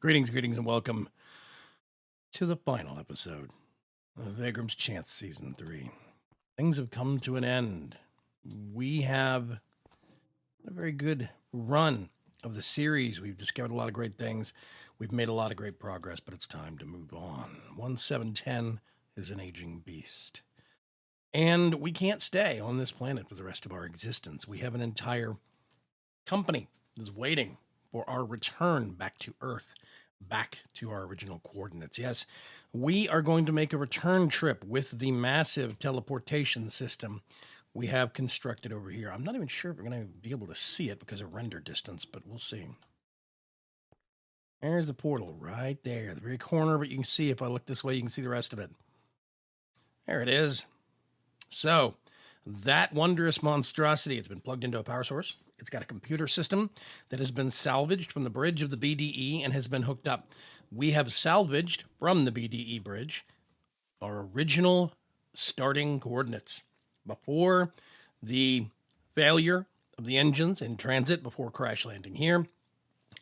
Greetings, and welcome to the final episode of Vaygrim's Chance Season 3. Things have come to an end. We have a very good run of the series. We've discovered a lot of great things. We've made a lot of great progress, but it's time to move on. 1710 is an aging beast. And we can't stay on this planet for the rest of our existence. We have an entire company that's waiting for our return back to Earth, back to our original coordinates. Yes, we are going to make a return trip with the massive teleportation system we have constructed over here. I'm not even sure if we're going to be able to see it because of render distance, but we'll see. There's the portal right there, the very corner, but you can see if I look this way, you can see the rest of it. There it is. So, that wondrous monstrosity, it's been plugged into a power source. It's got a computer system that has been salvaged from the bridge of the BDE and has been hooked up. We have salvaged from the BDE bridge our original starting coordinates before the failure of the engines in transit, before crash landing here,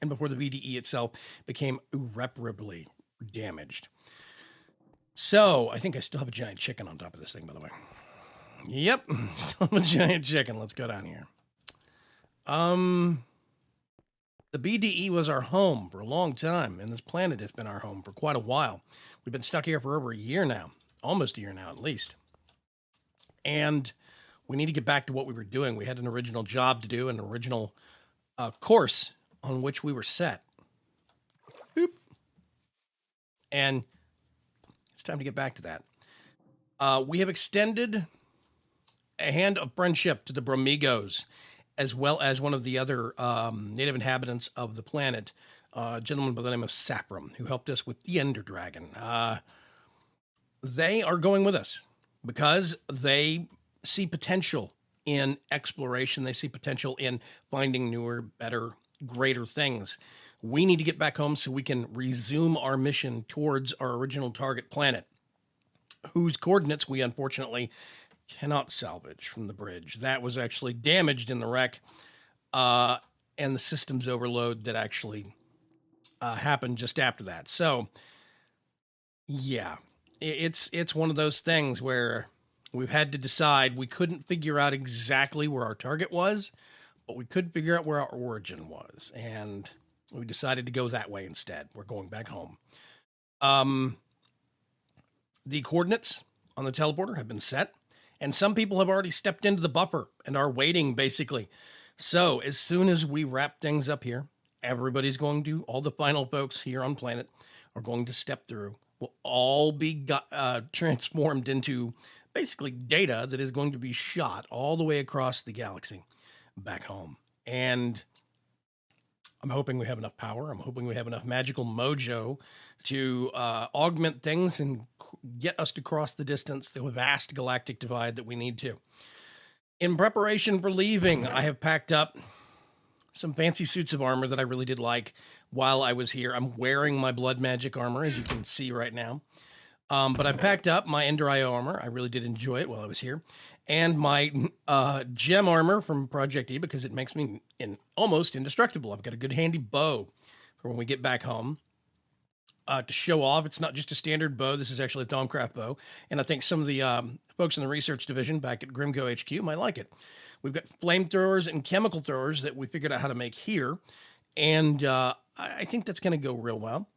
and before the BDE itself became irreparably damaged. So, I think I still have a giant chicken on top of this thing, by the way. Yep, still have a giant chicken. Let's go down here. The BDE was our home for a long time, and this planet has been our home for quite a while. We've been stuck here for over a year now, almost a year now at least. And we need to get back to what we were doing. We had an original job to do, an original course on which we were set. Boop. And it's time to get back to that. We have extended a hand of friendship to the Bromigos, as well as one of the other native inhabitants of the planet, a gentleman by the name of Sapram, who helped us with the Ender Dragon. They are going with us because they see potential in exploration. They see potential in finding newer, better, greater things. We need to get back home so we can resume our mission towards our original target planet, whose coordinates we unfortunately cannot salvage from the bridge. That was actually damaged in the wreck, and the systems overload that actually happened just after that. So, yeah, it's one of those things where we've had to decide. We couldn't figure out exactly where our target was, but we could figure out where our origin was, and we decided to go that way instead. We're going back home. The coordinates on the teleporter have been set. And some people have already stepped into the buffer and are waiting, basically. So as soon as we wrap things up here, everybody's going to, all the final folks here on planet are going to step through. We'll all be transformed into basically data that is going to be shot all the way across the galaxy back home. And I'm hoping we have enough power. I'm hoping we have enough magical mojo to augment things and get us to cross the distance, the vast galactic divide that we need to. In preparation for leaving, I have packed up some fancy suits of armor that I really did like while I was here. I'm wearing my blood magic armor, as you can see right now. But I packed up my Ender IO armor. I really did enjoy it while I was here. And my gem armor from Project E, because it makes me almost indestructible. I've got a good handy bow for when we get back home. To show off, it's not just a standard bow. This is actually a Thaumcraft bow. And I think some of the folks in the research division back at Grimco HQ might like it. We've got flamethrowers and chemical throwers that we figured out how to make here. And I think that's going to go real well.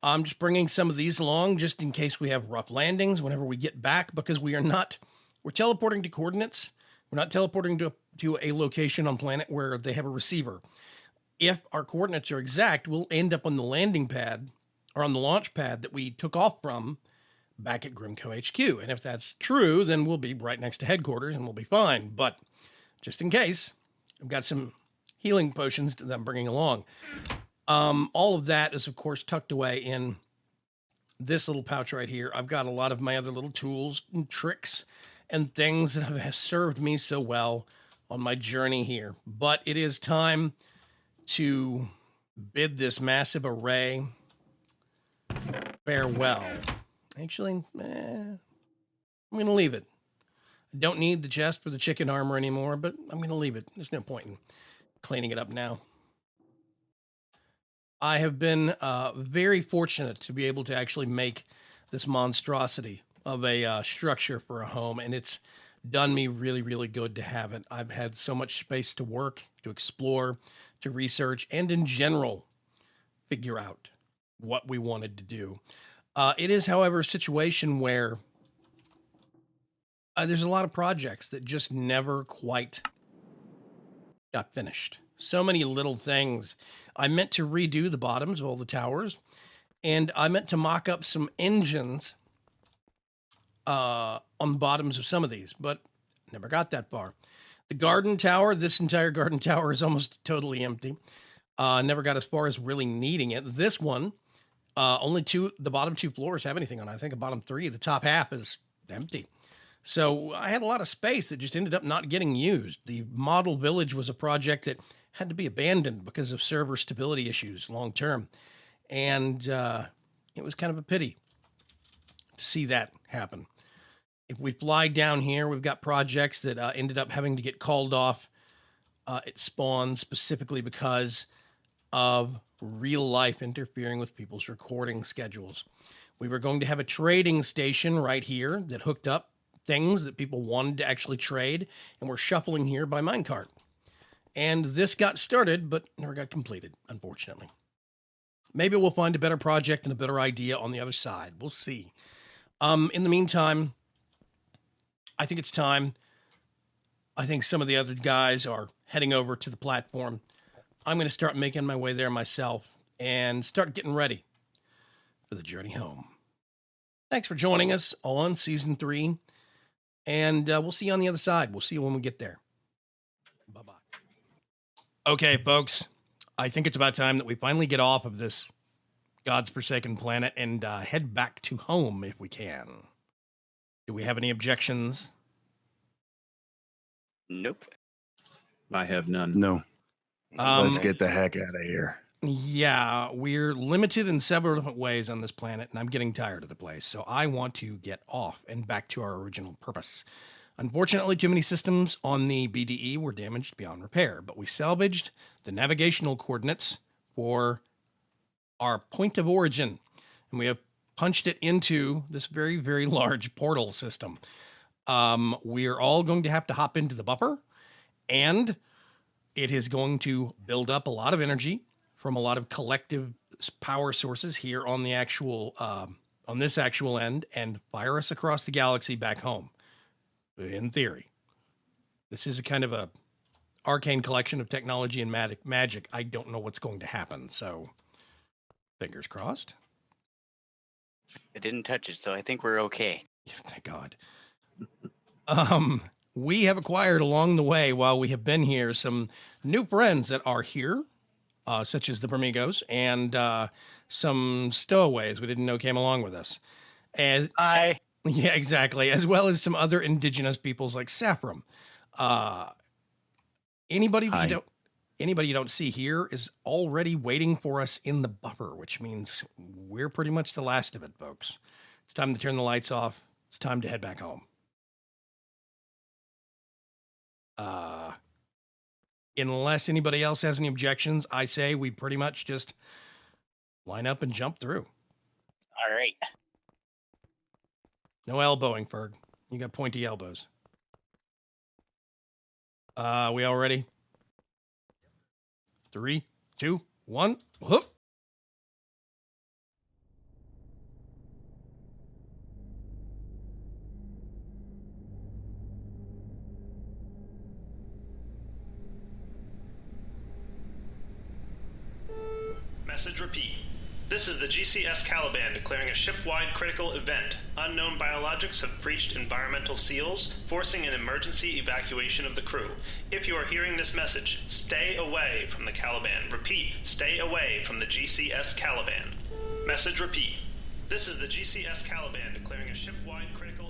I'm just bringing some of these along just in case we have rough landings whenever we get back, because we're teleporting to coordinates. We're not teleporting to a location on planet where they have a receiver. If our coordinates are exact, we'll end up on the landing pad or on the launch pad that we took off from back at Grimco HQ. And if that's true, then we'll be right next to headquarters and we'll be fine. But just in case, I've got some healing potions that I'm bringing along. All of that is, of course, tucked away in this little pouch right here. I've got a lot of my other little tools and tricks and things that have served me so well on my journey here. But it is time to bid this massive array farewell. Actually, I'm going to leave it. I don't need the chest for the chicken armor anymore, but I'm going to leave it. There's no point in cleaning it up now. I have been very fortunate to be able to actually make this monstrosity of a structure for a home, and it's done me really, really good to have it. I've had so much space to work, to explore, to research, and in general, figure out what we wanted to do. It is, however, a situation where there's a lot of projects that just never quite got finished. So many little things. I meant to redo the bottoms of all the towers, and I meant to mock up some engines on the bottoms of some of these, but never got that far. The garden tower, this entire garden tower is almost totally empty. Never got as far as really needing it. This one, only the bottom two floors have anything on it. I think a bottom three, the top half is empty. So I had a lot of space that just ended up not getting used. The model village was a project that had to be abandoned because of server stability issues long term. And it was kind of a pity to see that happen. If we fly down here, we've got projects that ended up having to get called off at spawn specifically because of real life interfering with people's recording schedules. We were going to have a trading station right here that hooked up things that people wanted to actually trade, and we're shuffling here by minecart. And this got started, but never got completed, unfortunately. Maybe we'll find a better project and a better idea on the other side. We'll see. In the meantime, I think it's time. I think some of the other guys are heading over to the platform. I'm going to start making my way there myself and start getting ready for the journey home. Thanks for joining us on season 3. And we'll see you on the other side. We'll see you when we get there. Bye-bye. Okay, folks. I think it's about time that we finally get off of this God's forsaken planet and head back to home if we can. Do we have any objections? Nope. I have none. No. Let's get the heck out of here. Yeah, we're limited in several different ways on this planet, and I'm getting tired of the place. So I want to get off and back to our original purpose. Unfortunately, too many systems on the BDE were damaged beyond repair, but we salvaged the navigational coordinates for our point of origin, and we have punched it into this very, very large portal system. We are all going to have to hop into the buffer, and it is going to build up a lot of energy from a lot of collective power sources here on the actual, on this actual end, and fire us across the galaxy back home. In theory, this is a kind of a arcane collection of technology and magic. I don't know what's going to happen, so fingers crossed. I didn't touch it, so I think we're okay. Yeah, thank God. We have acquired along the way while we have been here some new friends that are here, such as the Bermigos, and some stowaways we didn't know came along with us. And yeah, exactly, as well as some other indigenous peoples like Saffron. Anybody you don't see here is already waiting for us in the buffer, which means we're pretty much the last of it, folks. It's time to turn the lights off. It's time to head back home. Unless anybody else has any objections, I say we pretty much just line up and jump through. All right. No elbowing, Ferg. You got pointy elbows. We all ready? 3, 2, 1. Whoop. Message repeat. This is the GCS Caliban declaring a ship-wide critical event. Unknown biologics have breached environmental seals, forcing an emergency evacuation of the crew. If you are hearing this message, stay away from the Caliban. Repeat, stay away from the GCS Caliban. Message repeat. This is the GCS Caliban declaring a ship-wide critical